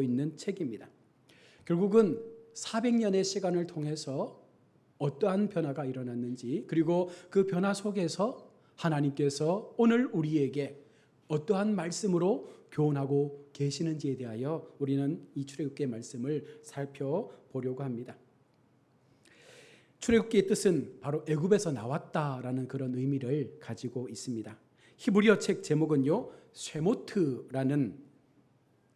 있는 책입니다. 결국은 400년의 시간을 통해서 어떠한 변화가 일어났는지, 그리고 그 변화 속에서 하나님께서 오늘 우리에게 어떠한 말씀으로 교훈하고 계시는지에 대하여 우리는 이 출애굽기의 말씀을 살펴보려고 합니다. 출애굽기의 뜻은 바로 애굽에서 나왔다라는 그런 의미를 가지고 있습니다. 히브리어 책 제목은요, 쉐모트라는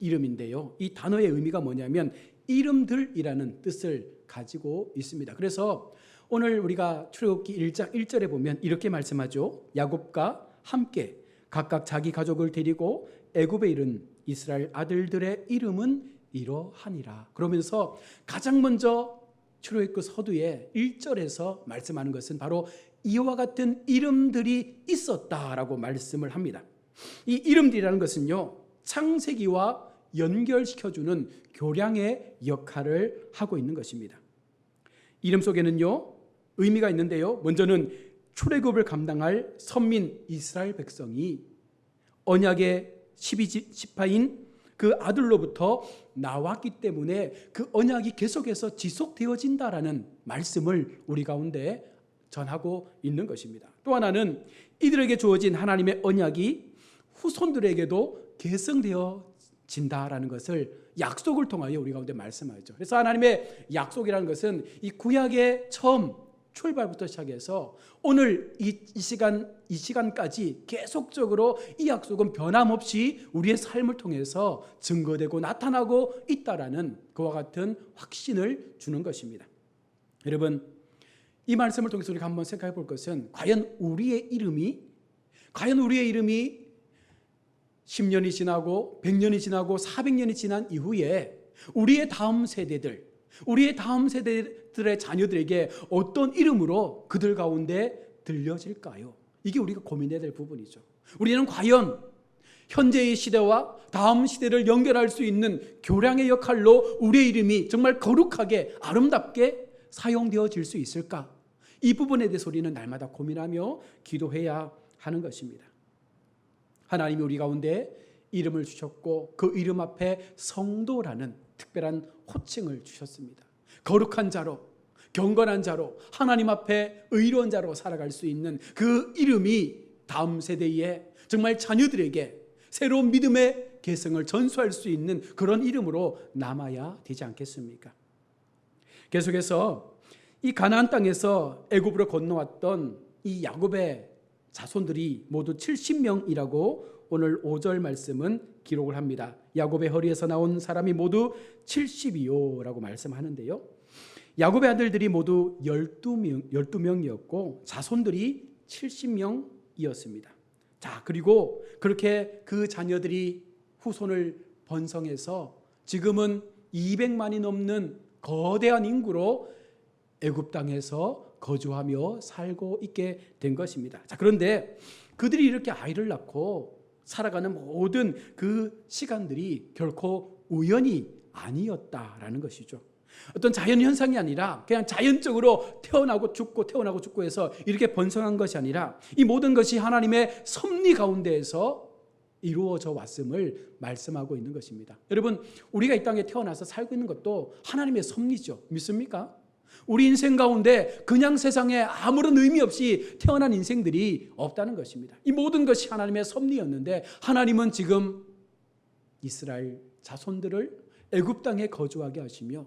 이름인데요, 이 단어의 의미가 뭐냐면 이름들이라는 뜻을 가지고 있습니다. 그래서 오늘 우리가 출애굽기 1장 1절에 보면 이렇게 말씀하죠. 야곱과 함께 각각 자기 가족을 데리고 애굽에 이른 이스라엘 아들들의 이름은 이러하니라. 그러면서 가장 먼저 출애굽기 서두에 1절에서 말씀하는 것은 바로 이와 같은 이름들이 있었다라고 말씀을 합니다. 이 이름들이라는 것은요, 창세기와 연결시켜주는 교량의 역할을 하고 있는 것입니다. 이름 속에는요, 의미가 있는데요, 먼저는 출애굽을 감당할 선민 이스라엘 백성이 언약의 12지파인 그 아들로부터 나왔기 때문에 그 언약이 계속해서 지속되어진다라는 말씀을 우리 가운데 전하고 있는 것입니다. 또 하나는 이들에게 주어진 하나님의 언약이 후손들에게도 계승되어진다라는 것을 약속을 통하여 우리 가운데 말씀하죠. 그래서 하나님의 약속이라는 것은 이 구약의 처음 출발부터 시작해서 오늘 이 시간까지 계속적으로 이 약속은 변함없이 우리의 삶을 통해서 증거되고 나타나고 있다라는 그와 같은 확신을 주는 것입니다. 여러분, 이 말씀을 통해서 우리가 한번 생각해 볼 것은 과연 우리의 이름이 10년이 지나고 100년이 지나고 400년이 지난 이후에 우리의 다음 세대들의 자녀들에게 어떤 이름으로 그들 가운데 들려질까요? 이게 우리가 고민해야 될 부분이죠. 우리는 과연 현재의 시대와 다음 시대를 연결할 수 있는 교량의 역할로 우리의 이름이 정말 거룩하게 아름답게 사용되어질 수 있을까? 이 부분에 대해서 우리는 날마다 고민하며 기도해야 하는 것입니다. 하나님이 우리 가운데 이름을 주셨고 그 이름 앞에 성도라는 특별한 호칭을 주셨습니다. 거룩한 자로, 경건한 자로, 하나님 앞에 의로운 자로 살아갈 수 있는 그 이름이 다음 세대에 정말 자녀들에게 새로운 믿음의 계승을 전수할 수 있는 그런 이름으로 남아야 되지 않겠습니까? 계속해서 이 가나안 땅에서 애굽으로 건너왔던 이 야곱의 자손들이 모두 70명이라고 오늘 5절 말씀은 기록을 합니다. 야곱의 허리에서 나온 사람이 모두 70이요라고 말씀하는데요. 야곱의 아들들이 모두 12명이었고 자손들이 70명이었습니다. 자, 그리고 그렇게 그 자녀들이 후손을 번성해서 지금은 200만이 넘는 거대한 인구로 애굽 땅에서 거주하며 살고 있게 된 것입니다. 자, 그런데 그들이 이렇게 아이를 낳고 살아가는 모든 그 시간들이 결코 우연이 아니었다라는 것이죠. 어떤 자연현상이 아니라 그냥 자연적으로 태어나고 죽고 해서 이렇게 번성한 것이 아니라 이 모든 것이 하나님의 섭리 가운데에서 이루어져 왔음을 말씀하고 있는 것입니다. 여러분, 우리가 이 땅에 태어나서 살고 있는 것도 하나님의 섭리죠. 믿습니까? 우리 인생 가운데 그냥 세상에 아무런 의미 없이 태어난 인생들이 없다는 것입니다. 이 모든 것이 하나님의 섭리였는데 하나님은 지금 이스라엘 자손들을 애굽 땅에 거주하게 하시며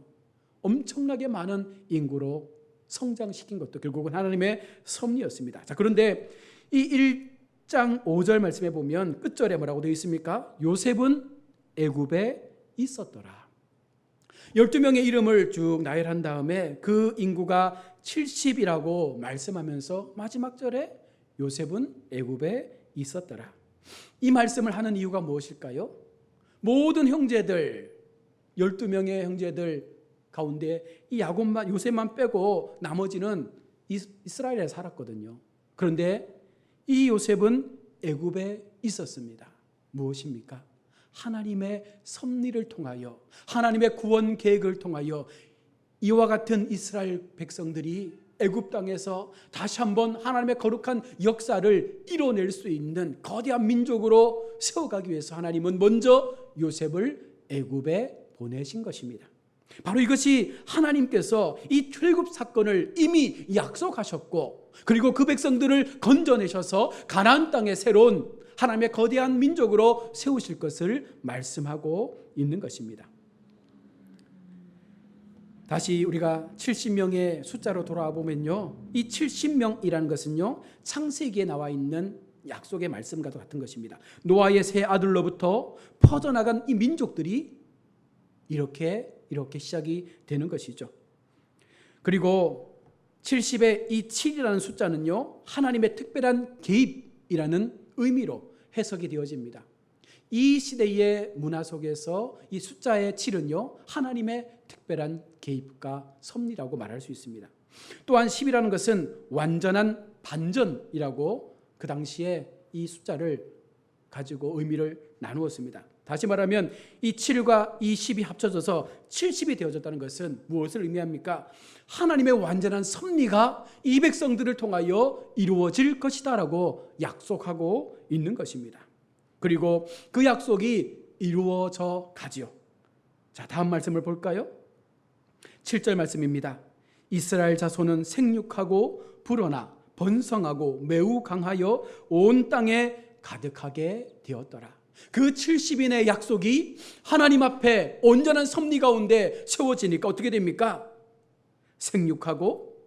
엄청나게 많은 인구로 성장시킨 것도 결국은 하나님의 섭리였습니다. 자, 그런데 이 1장 5절 말씀에 보면 끝절에 뭐라고 되어 있습니까? 요셉은 애굽에 있었더라. 12명의 이름을 쭉 나열한 다음에 그 인구가 70이라고 말씀하면서 마지막 절에 요셉은 애굽에 있었더라. 이 말씀을 하는 이유가 무엇일까요? 모든 형제들, 12명의 형제들 가운데 이 야곱만, 요셉만 빼고 나머지는 이스라엘에 살았거든요. 그런데 이 요셉은 애굽에 있었습니다. 무엇입니까? 하나님의 섭리를 통하여, 하나님의 구원 계획을 통하여 이와 같은 이스라엘 백성들이 애굽 땅에서 다시 한번 하나님의 거룩한 역사를 이뤄낼 수 있는 거대한 민족으로 세워가기 위해서 하나님은 먼저 요셉을 애굽에 보내신 것입니다. 바로 이것이 하나님께서 이 출애굽 사건을 이미 약속하셨고, 그리고 그 백성들을 건져내셔서 가나안 땅에 새로운 하나님의 거대한 민족으로 세우실 것을 말씀하고 있는 것입니다. 다시 우리가 70명의 숫자로 돌아와 보면요, 이 70명이라는 것은요, 창세기에 나와 있는 약속의 말씀과도 같은 것입니다. 노아의 세 아들로부터 퍼져나간 이 민족들이 이렇게 시작이 되는 것이죠. 그리고 70의 이 7이라는 숫자는요, 하나님의 특별한 개입이라는 의미로 해석이 되어집니다. 이 시대의 문화 속에서 이 숫자의 7은요, 하나님의 특별한 개입과 섭리라고 말할 수 있습니다. 또한 10이라는 것은 완전한 반전이라고 그 당시에 이 숫자를 가지고 의미를 나누었습니다. 다시 말하면 이 7과 이 10이 합쳐져서 70이 되어졌다는 것은 무엇을 의미합니까? 하나님의 완전한 섭리가 이 백성들을 통하여 이루어질 것이다 라고 약속하고 있는 것입니다. 그리고 그 약속이 이루어져 가지요. 자, 다음 말씀을 볼까요? 7절 말씀입니다. 이스라엘 자손은 생육하고 불어나 번성하고 매우 강하여 온 땅에 가득하게 되었더라. 그 70인의 약속이 하나님 앞에 온전한 섭리 가운데 세워지니까 어떻게 됩니까? 생육하고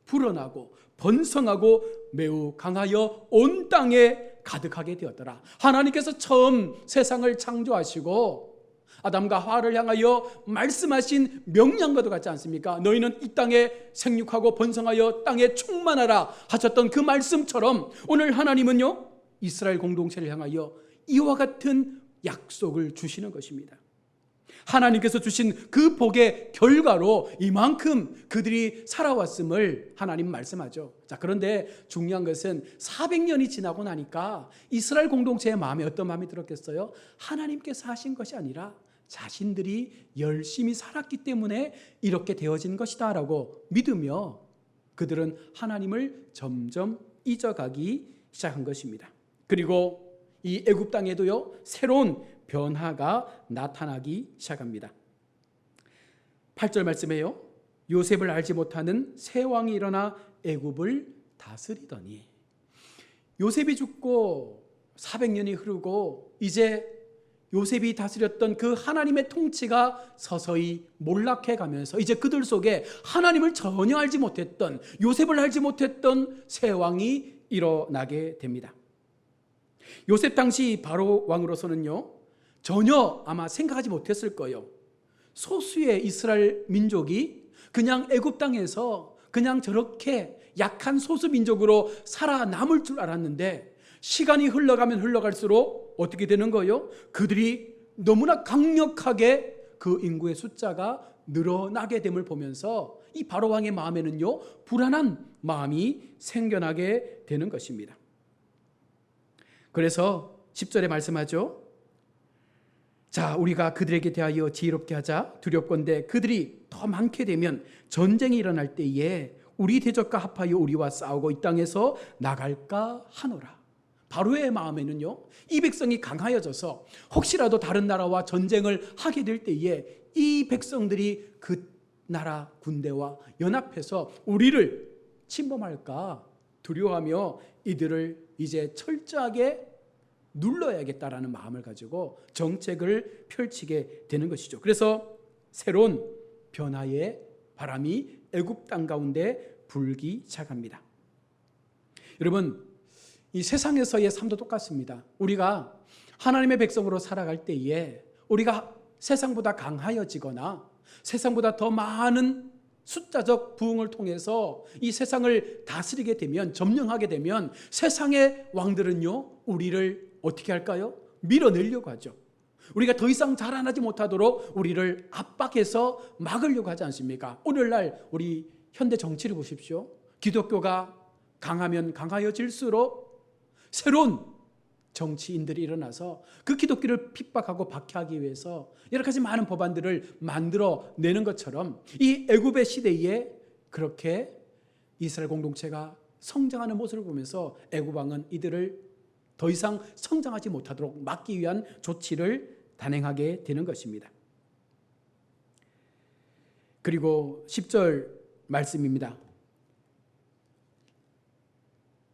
불어나고 번성하고 매우 강하여 온 땅에 가득하게 되었더라. 하나님께서 처음 세상을 창조하시고 아담과 하와를 향하여 말씀하신 명령과도 같지 않습니까? 너희는 이 땅에 생육하고 번성하여 땅에 충만하라 하셨던 그 말씀처럼 오늘 하나님은요, 이스라엘 공동체를 향하여 이와 같은 약속을 주시는 것입니다. 하나님께서 주신 그 복의 결과로 이만큼 그들이 살아왔음을 하나님 말씀하죠. 자, 그런데 중요한 것은 400년이 지나고 나니까 이스라엘 공동체의 마음에 어떤 마음이 들었겠어요? 하나님께서 하신 것이 아니라 자신들이 열심히 살았기 때문에 이렇게 되어진 것이다 라고 믿으며 그들은 하나님을 점점 잊어가기 시작한 것입니다. 그리고 이 애굽 땅에도요, 새로운 변화가 나타나기 시작합니다. 8절 말씀에요, 요셉을 알지 못하는 새 왕이 일어나 애굽을 다스리더니. 요셉이 죽고 400년이 흐르고 이제 요셉이 다스렸던 그 하나님의 통치가 서서히 몰락해 가면서 이제 그들 속에 하나님을 전혀 알지 못했던, 요셉을 알지 못했던 새 왕이 일어나게 됩니다. 요셉 당시 바로 왕으로서는요, 전혀 아마 생각하지 못했을 거예요. 소수의 이스라엘 민족이 그냥 애굽 땅에서 그냥 저렇게 약한 소수 민족으로 살아남을 줄 알았는데 시간이 흘러가면 흘러갈수록 어떻게 되는 거예요? 그들이 너무나 강력하게 그 인구의 숫자가 늘어나게 됨을 보면서 이 바로 왕의 마음에는요, 불안한 마음이 생겨나게 되는 것입니다. 그래서 10절에 말씀하죠. 자, 우리가 그들에게 대하여 지혜롭게 하자. 두렵건대 그들이 더 많게 되면 전쟁이 일어날 때에 우리 대적과 합하여 우리와 싸우고 이 땅에서 나갈까 하노라. 바로의 마음에는요, 이 백성이 강하여져서 혹시라도 다른 나라와 전쟁을 하게 될 때에 이 백성들이 그 나라 군대와 연합해서 우리를 침범할까 두려워하며 이들을 이제 철저하게 눌러야겠다라는 마음을 가지고 정책을 펼치게 되는 것이죠. 그래서 새로운 변화의 바람이 애굽 땅 가운데 불기 시작합니다. 여러분, 이 세상에서의 삶도 똑같습니다. 우리가 하나님의 백성으로 살아갈 때에 우리가 세상보다 강하여지거나 세상보다 더 많은 숫자적 부흥을 통해서 이 세상을 다스리게 되면, 점령하게 되면 세상의 왕들은요, 우리를 어떻게 할까요? 밀어내려고 하죠. 우리가 더 이상 자라나지 못하도록 우리를 압박해서 막으려고 하지 않습니까? 오늘날 우리 현대 정치를 보십시오. 기독교가 강하면 강하여질수록 새로운 정치인들이 일어나서 그 기독교를 핍박하고 박해하기 위해서 여러 가지 많은 법안들을 만들어내는 것처럼 이 애굽의 시대에 그렇게 이스라엘 공동체가 성장하는 모습을 보면서 애굽 왕은 이들을 더 이상 성장하지 못하도록 막기 위한 조치를 단행하게 되는 것입니다. 그리고 10절 말씀입니다.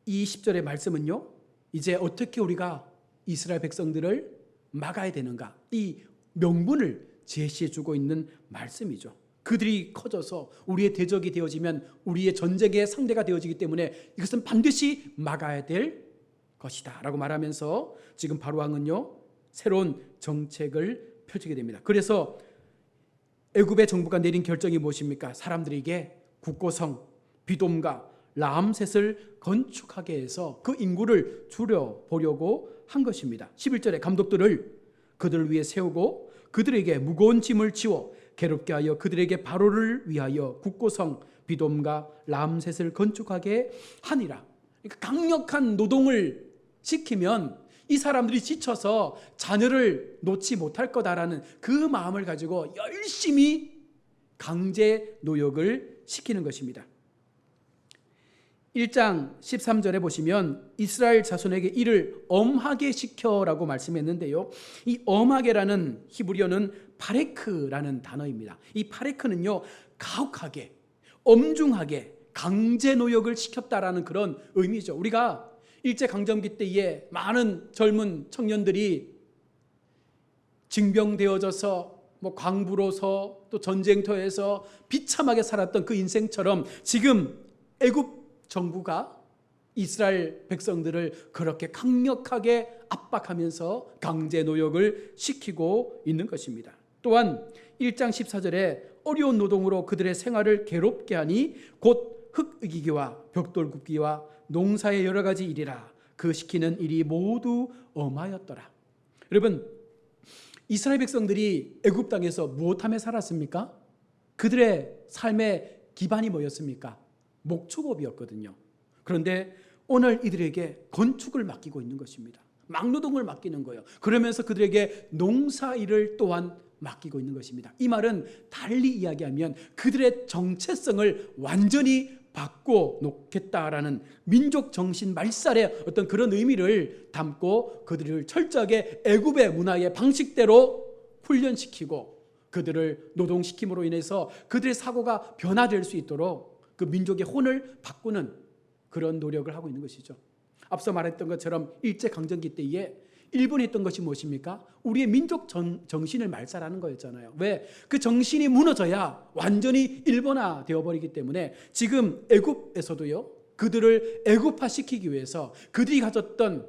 이 10절의 말씀은요, 이제 어떻게 우리가 이스라엘 백성들을 막아야 되는가, 이 명분을 제시해 주고 있는 말씀이죠. 그들이 커져서 우리의 대적이 되어지면 우리의 전쟁의 상대가 되어지기 때문에 이것은 반드시 막아야 될 것이다 라고 말하면서 지금 바로왕은요, 새로운 정책을 펼치게 됩니다. 그래서 애굽의 정부가 내린 결정이 무엇입니까? 사람들에게 국고성, 비돔과 라암셋을 건축하게 해서 그 인구를 줄여보려고 한 것입니다. 11절에 감독들을 그들을 위해 세우고 그들에게 무거운 짐을 지워 괴롭게 하여 그들에게 바로를 위하여 국고성, 비돔과 라암셋을 건축하게 하니라. 그러니까 강력한 노동을 시키면 이 사람들이 지쳐서 자녀를 놓지 못할 거다라는 그 마음을 가지고 열심히 강제 노역을 시키는 것입니다. 1장 13절에 보시면 이스라엘 자손에게 이를 엄하게 시켜라고 말씀했는데요, 이 엄하게라는 히브리어는 파레크라는 단어입니다. 이 파레크는요, 가혹하게, 엄중하게 강제 노역을 시켰다라는 그런 의미죠. 우리가 일제강점기 때에 많은 젊은 청년들이 징병되어져서 광부로서 또 전쟁터에서 비참하게 살았던 그 인생처럼 지금 애굽 정부가 이스라엘 백성들을 그렇게 강력하게 압박하면서 강제 노역을 시키고 있는 것입니다. 또한 1장 14절에 어려운 노동으로 그들의 생활을 괴롭게 하니 곧 흙이기와 벽돌 굽기와 농사의 여러 가지 일이라. 그 시키는 일이 모두 엄하였더라. 여러분, 이스라엘 백성들이 애굽 땅에서 무엇하며 살았습니까? 그들의 삶의 기반이 뭐였습니까? 목축업이었거든요. 그런데 오늘 이들에게 건축을 맡기고 있는 것입니다. 막노동을 맡기는 거예요. 그러면서 그들에게 농사일을 또한 맡기고 있는 것입니다. 이 말은 달리 이야기하면 그들의 정체성을 완전히 바꿔놓겠다라는 민족 정신 말살의 어떤 그런 의미를 담고 그들을 철저하게 애굽의 문화의 방식대로 훈련시키고 그들을 노동시킴으로 인해서 그들의 사고가 변화될 수 있도록 그 민족의 혼을 바꾸는 그런 노력을 하고 있는 것이죠. 앞서 말했던 것처럼 일제강점기 때에 일본이 했던 것이 무엇입니까? 우리의 민족 정신을 말살하는 거였잖아요. 왜? 그 정신이 무너져야 완전히 일본화 되어버리기 때문에 지금 애굽에서도요, 그들을 애굽화시키기 위해서 그들이 가졌던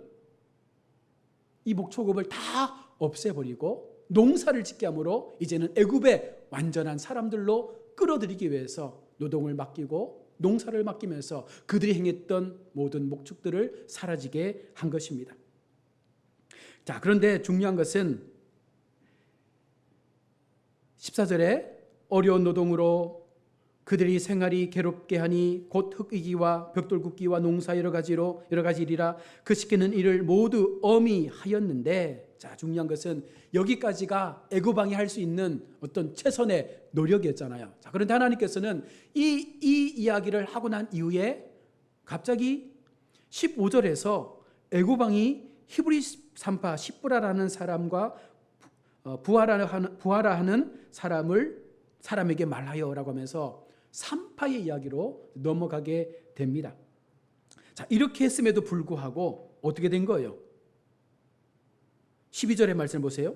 이 목초급을 다 없애버리고 농사를 짓게 함으로 이제는 애굽의 완전한 사람들로 끌어들이기 위해서 노동을 맡기고 농사를 맡기면서 그들이 행했던 모든 목축들을 사라지게 한 것입니다. 자, 그런데 중요한 것은 14절에 어려운 노동으로 그들이 생활이 괴롭게 하니 곧 흙이기와 벽돌 굽기와 농사 여러 가지 일이라. 그 시키는 일을 모두 엄히 하였는데, 자, 중요한 것은 여기까지가 애굽왕이 할 수 있는 어떤 최선의 노력이었잖아요. 자, 그런데 하나님께서는 이 이야기를 하고 난 이후에 갑자기 15절에서 애굽왕이 히브리 산파 시브라라는 사람과 부하라하는 사람에게 말하여라고 하면서 산파의 이야기로 넘어가게 됩니다. 자, 이렇게 했음에도 불구하고 어떻게 된 거예요? 12절의 말씀을 보세요.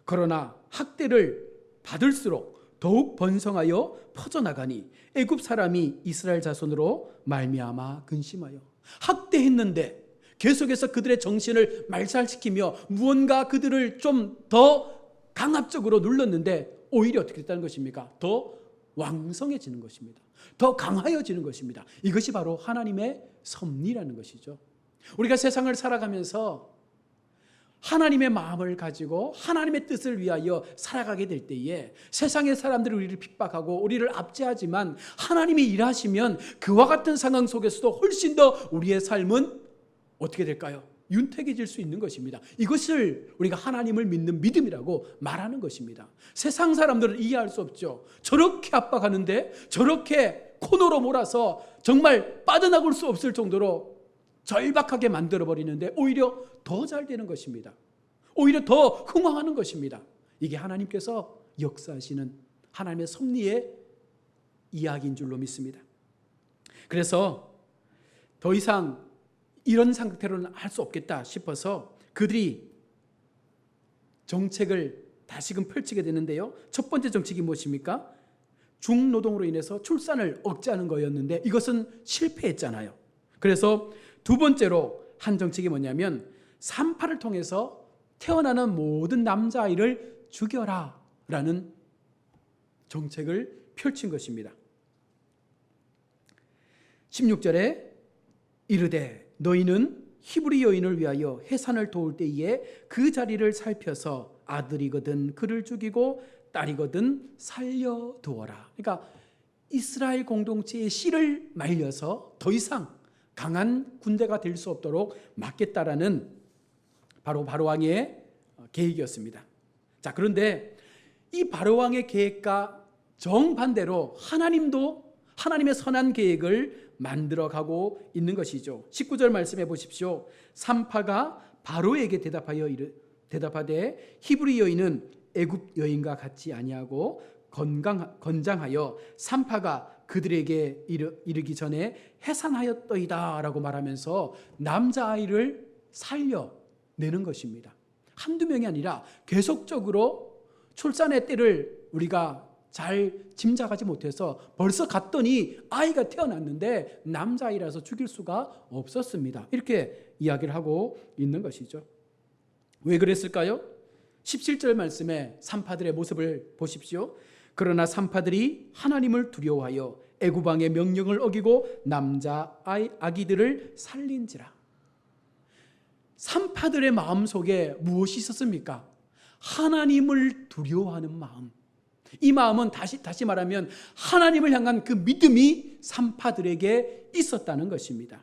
그러나 학대를 받을수록 더욱 번성하여 퍼져나가니 애굽 사람이 이스라엘 자손으로 말미암아 근심하여. 학대했는데 계속해서 그들의 정신을 말살시키며 무언가 그들을 좀 더 강압적으로 눌렀는데 오히려 어떻게 됐다는 것입니까? 더 왕성해지는 것입니다. 더 강하여지는 것입니다. 이것이 바로 하나님의 섭리라는 것이죠. 우리가 세상을 살아가면서 하나님의 마음을 가지고 하나님의 뜻을 위하여 살아가게 될 때에 세상의 사람들이 우리를 핍박하고 우리를 압제하지만 하나님이 일하시면 그와 같은 상황 속에서도 훨씬 더 우리의 삶은 어떻게 될까요? 윤택해질 수 있는 것입니다. 이것을 우리가 하나님을 믿는 믿음이라고 말하는 것입니다. 세상 사람들은 이해할 수 없죠. 저렇게 압박하는데 저렇게 코너로 몰아서 정말 빠져나올 수 없을 정도로 절박하게 만들어버리는데 오히려 더 잘 되는 것입니다. 오히려 더 흥황하는 것입니다. 이게 하나님께서 역사하시는 하나님의 섭리의 이야기인 줄로 믿습니다. 그래서 더 이상 이런 상태로는 할 수 없겠다 싶어서 그들이 정책을 다시금 펼치게 되는데요. 첫 번째 정책이 무엇입니까? 중노동으로 인해서 출산을 억제하는 거였는데 이것은 실패했잖아요. 그래서 두 번째로 한 정책이 뭐냐면 산파를 통해서 태어나는 모든 남자아이를 죽여라 라는 정책을 펼친 것입니다. 16절에 이르되 너희는 히브리 여인을 위하여 해산을 도울 때에 그 자리를 살펴서 아들이거든 그를 죽이고 딸이거든 살려두어라. 그러니까 이스라엘 공동체의 씨를 말려서 더 이상 강한 군대가 될 수 없도록 막겠다라는 바로 바로왕의 계획이었습니다. 자, 그런데 이 바로왕의 계획과 정반대로 하나님도 하나님의 선한 계획을 만들어가고 있는 것이죠. 19절 말씀해 보십시오. 산파가 바로에게 대답하되 히브리 여인은 애굽 여인과 같지 아니하고 건장하여 산파가 그들에게 이르기 전에 해산하였더이다 라고 말하면서 남자아이를 살려내는 것입니다. 한두 명이 아니라 계속적으로 출산의 때를 우리가 잘 짐작하지 못해서 벌써 갔더니 아이가 태어났는데 남자아이라서 죽일 수가 없었습니다. 이렇게 이야기를 하고 있는 것이죠. 왜 그랬을까요? 17절 말씀에 산파들의 모습을 보십시오. 그러나 산파들이 하나님을 두려워하여 애굽 왕의 명령을 어기고 아기들을 살린지라. 산파들의 마음속에 무엇이 있었습니까? 하나님을 두려워하는 마음. 이 마음은 다시 말하면 하나님을 향한 그 믿음이 산파들에게 있었다는 것입니다.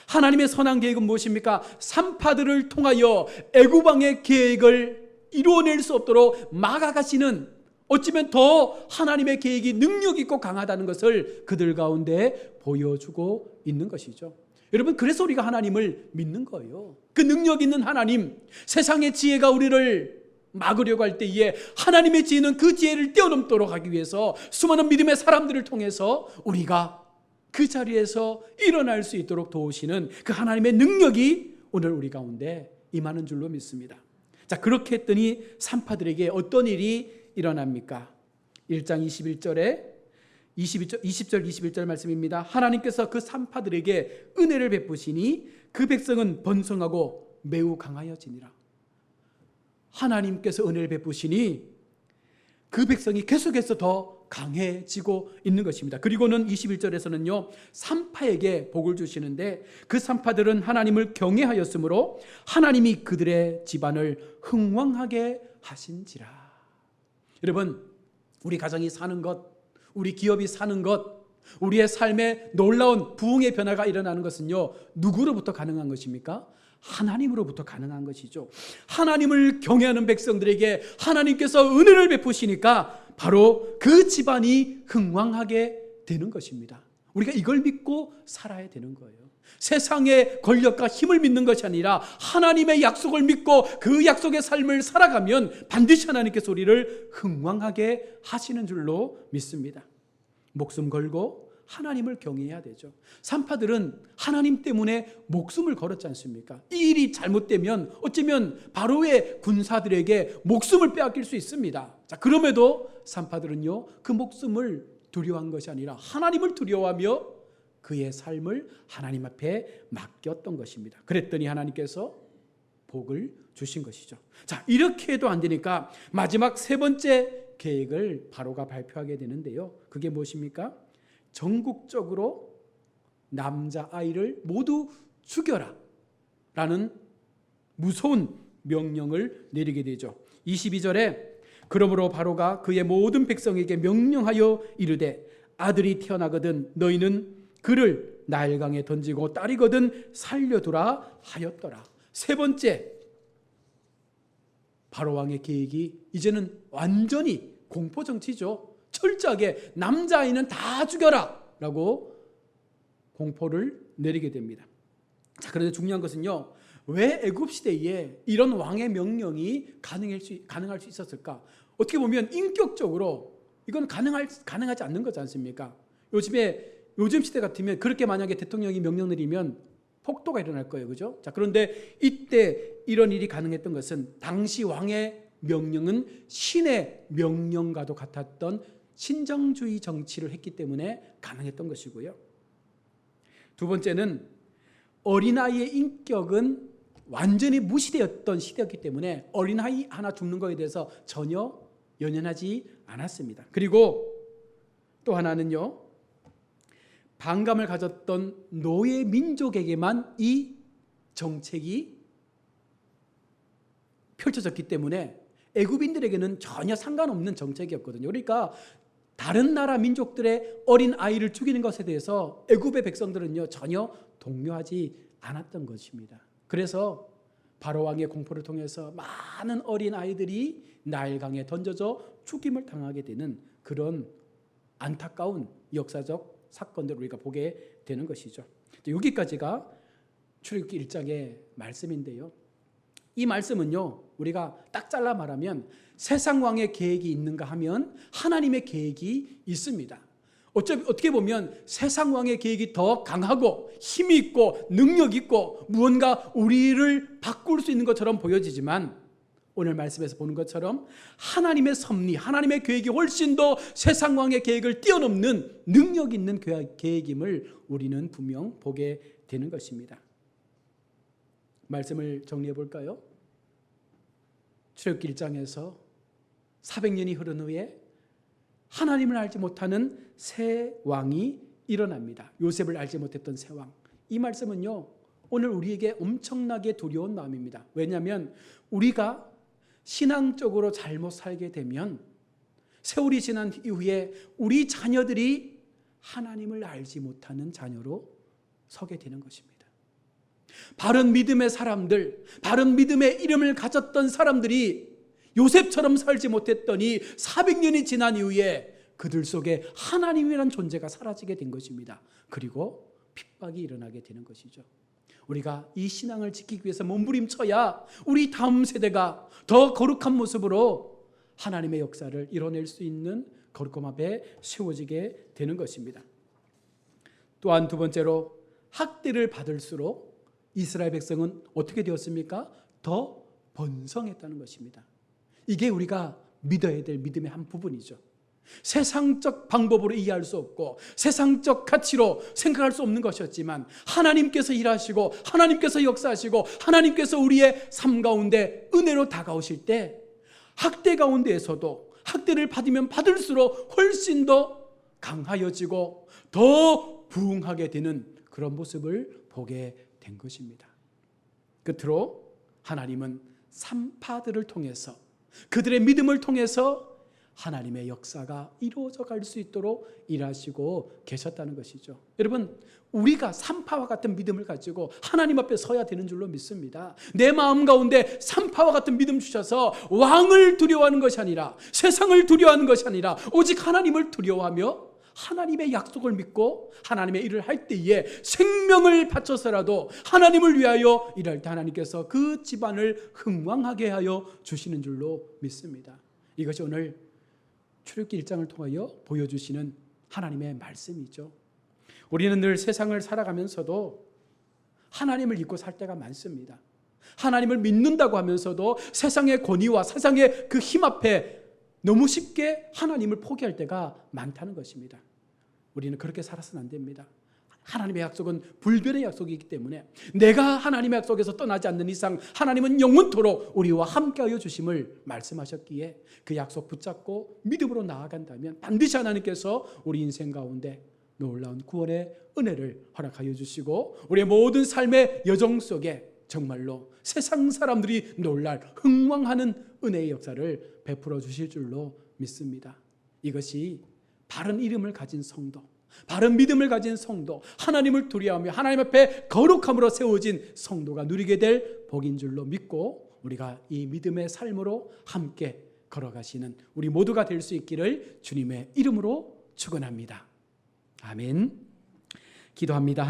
하나님의 선한 계획은 무엇입니까? 산파들을 통하여 애굽 왕의 계획을 이루어낼 수 없도록 막아가시는, 어찌면 더 하나님의 계획이 능력 있고 강하다는 것을 그들 가운데 보여주고 있는 것이죠. 여러분, 그래서 우리가 하나님을 믿는 거예요. 그 능력 있는 하나님, 세상의 지혜가 우리를 막으려고 할 때에 하나님의 지혜는 그 지혜를 뛰어넘도록 하기 위해서 수많은 믿음의 사람들을 통해서 우리가 그 자리에서 일어날 수 있도록 도우시는 그 하나님의 능력이 오늘 우리 가운데 임하는 줄로 믿습니다. 자, 그렇게 했더니 산파들에게 어떤 일이 일어납니까? 1장 21절에 20절 21절 말씀입니다. 하나님께서 그 산파들에게 은혜를 베푸시니 그 백성은 번성하고 매우 강하여지니라. 하나님께서 은혜를 베푸시니 그 백성이 계속해서 더 강해지고 있는 것입니다. 그리고는 21절에서는요, 산파에게 복을 주시는데 그 산파들은 하나님을 경외하였으므로 하나님이 그들의 집안을 흥왕하게 하신지라. 여러분, 우리 가정이 사는 것, 우리 기업이 사는 것, 우리의 삶에 놀라운 부흥의 변화가 일어나는 것은요, 누구로부터 가능한 것입니까? 하나님으로부터 가능한 것이죠. 하나님을 경외하는 백성들에게 하나님께서 은혜를 베푸시니까 바로 그 집안이 흥왕하게 되는 것입니다. 우리가 이걸 믿고 살아야 되는 거예요. 세상의 권력과 힘을 믿는 것이 아니라 하나님의 약속을 믿고 그 약속의 삶을 살아가면 반드시 하나님께서 우리를 흥왕하게 하시는 줄로 믿습니다. 목숨 걸고 하나님을 경외해야 되죠. 산파들은 하나님 때문에 목숨을 걸었지 않습니까? 이 일이 잘못되면 어쩌면 바로의 군사들에게 목숨을 빼앗길 수 있습니다. 자, 그럼에도 산파들은요, 그 목숨을 두려워한 것이 아니라 하나님을 두려워하며 그의 삶을 하나님 앞에 맡겼던 것입니다. 그랬더니 하나님께서 복을 주신 것이죠. 자, 이렇게 해도 안 되니까 마지막 세 번째 계획을 바로가 발표하게 되는데요. 그게 무엇입니까? 전국적으로 남자아이를 모두 죽여라 라는 무서운 명령을 내리게 되죠. 22절에 그러므로 바로가 그의 모든 백성에게 명령하여 이르되 아들이 태어나거든 너희는 그를 나일강에 던지고 딸이거든 살려두라 하였더라. 세 번째, 바로왕의 계획이 이제는 완전히 공포정치죠. 철저하게 남자아이는 다 죽여라 라고 공포를 내리게 됩니다. 자, 그런데 중요한 것은요, 왜 애굽시대에 이런 왕의 명령이 가능할 수 있었을까? 어떻게 보면 인격적으로 이건 가능하지 않는 거지 않습니까? 요즘 시대 같으면 그렇게 만약에 대통령이 명령 내리면 폭도가 일어날 거예요. 그죠? 자, 그런데 이때 이런 일이 가능했던 것은 당시 왕의 명령은 신의 명령과도 같았던 신정주의 정치를 했기 때문에 가능했던 것이고요. 두 번째는 어린아이의 인격은 완전히 무시되었던 시대였기 때문에 어린아이 하나 죽는 것에 대해서 전혀 연연하지 않았습니다. 그리고 또 하나는요, 반감을 가졌던 노예 민족에게만 이 정책이 펼쳐졌기 때문에 애굽인들에게는 전혀 상관없는 정책이었거든요. 그러니까 다른 나라 민족들의 어린 아이를 죽이는 것에 대해서 애굽의 백성들은요 전혀 동요하지 않았던 것입니다. 그래서 바로 왕의 공포를 통해서 많은 어린 아이들이 나일강에 던져져 죽임을 당하게 되는 그런 안타까운 역사적 사건들을 우리가 보게 되는 것이죠. 여기까지가 출애굽기 1장의 말씀인데요. 이 말씀은요, 우리가 딱 잘라 말하면 세상 왕의 계획이 있는가 하면 하나님의 계획이 있습니다. 어떻게 보면 세상 왕의 계획이 더 강하고 힘이 있고 능력 있고 무언가 우리를 바꿀 수 있는 것처럼 보여지지만 오늘 말씀에서 보는 것처럼 하나님의 섭리, 하나님의 계획이 훨씬 더 세상 왕의 계획을 뛰어넘는 능력 있는 계획임을 우리는 분명 보게 되는 것입니다. 말씀을 정리해 볼까요? 출애굽기 1장에서 400년이 흐른 후에 하나님을 알지 못하는 새 왕이 일어납니다. 요셉을 알지 못했던 새 왕. 이 말씀은요, 오늘 우리에게 엄청나게 두려운 마음입니다. 왜냐하면 우리가 신앙적으로 잘못 살게 되면 세월이 지난 이후에 우리 자녀들이 하나님을 알지 못하는 자녀로 서게 되는 것입니다. 바른 믿음의 사람들, 바른 믿음의 이름을 가졌던 사람들이 요셉처럼 살지 못했더니 400년이 지난 이후에 그들 속에 하나님이란 존재가 사라지게 된 것입니다. 그리고 핍박이 일어나게 되는 것이죠. 우리가 이 신앙을 지키기 위해서 몸부림쳐야 우리 다음 세대가 더 거룩한 모습으로 하나님의 역사를 이뤄낼 수 있는 거룩함 앞에 세워지게 되는 것입니다. 또한 두 번째로 학대를 받을수록 이스라엘 백성은 어떻게 되었습니까? 더 번성했다는 것입니다. 이게 우리가 믿어야 될 믿음의 한 부분이죠. 세상적 방법으로 이해할 수 없고 세상적 가치로 생각할 수 없는 것이었지만 하나님께서 일하시고 하나님께서 역사하시고 하나님께서 우리의 삶 가운데 은혜로 다가오실 때 학대 가운데에서도 학대를 받으면 받을수록 훨씬 더 강하여지고 더 부흥하게 되는 그런 모습을 보게 된 것입니다. 끝으로 하나님은 산파들을 통해서 그들의 믿음을 통해서 하나님의 역사가 이루어져 갈 수 있도록 일하시고 계셨다는 것이죠. 여러분, 우리가 산파와 같은 믿음을 가지고 하나님 앞에 서야 되는 줄로 믿습니다. 내 마음 가운데 산파와 같은 믿음 주셔서 왕을 두려워하는 것이 아니라 세상을 두려워하는 것이 아니라 오직 하나님을 두려워하며 하나님의 약속을 믿고 하나님의 일을 할 때에 생명을 바쳐서라도 하나님을 위하여 일할 때 하나님께서 그 집안을 흥왕하게 하여 주시는 줄로 믿습니다. 이것이 오늘 출애굽기 1장을 통하여 보여주시는 하나님의 말씀이죠. 우리는 늘 세상을 살아가면서도 하나님을 잊고 살 때가 많습니다. 하나님을 믿는다고 하면서도 세상의 권위와 세상의 그 힘 앞에 너무 쉽게 하나님을 포기할 때가 많다는 것입니다. 우리는 그렇게 살아서는 안 됩니다. 하나님의 약속은 불변의 약속이기 때문에 내가 하나님의 약속에서 떠나지 않는 이상 하나님은 영원토록 우리와 함께하여 주심을 말씀하셨기에 그 약속 붙잡고 믿음으로 나아간다면 반드시 하나님께서 우리 인생 가운데 놀라운 구원의 은혜를 허락하여 주시고 우리의 모든 삶의 여정 속에 정말로 세상 사람들이 놀랄 흥왕하는 은혜의 역사를 베풀어 주실 줄로 믿습니다. 이것이 바른 이름을 가진 성도, 바른 믿음을 가진 성도, 하나님을 두려워하며 하나님 앞에 거룩함으로 세워진 성도가 누리게 될 복인 줄로 믿고 우리가 이 믿음의 삶으로 함께 걸어가시는 우리 모두가 될 수 있기를 주님의 이름으로 축원합니다. 아멘. 기도합니다.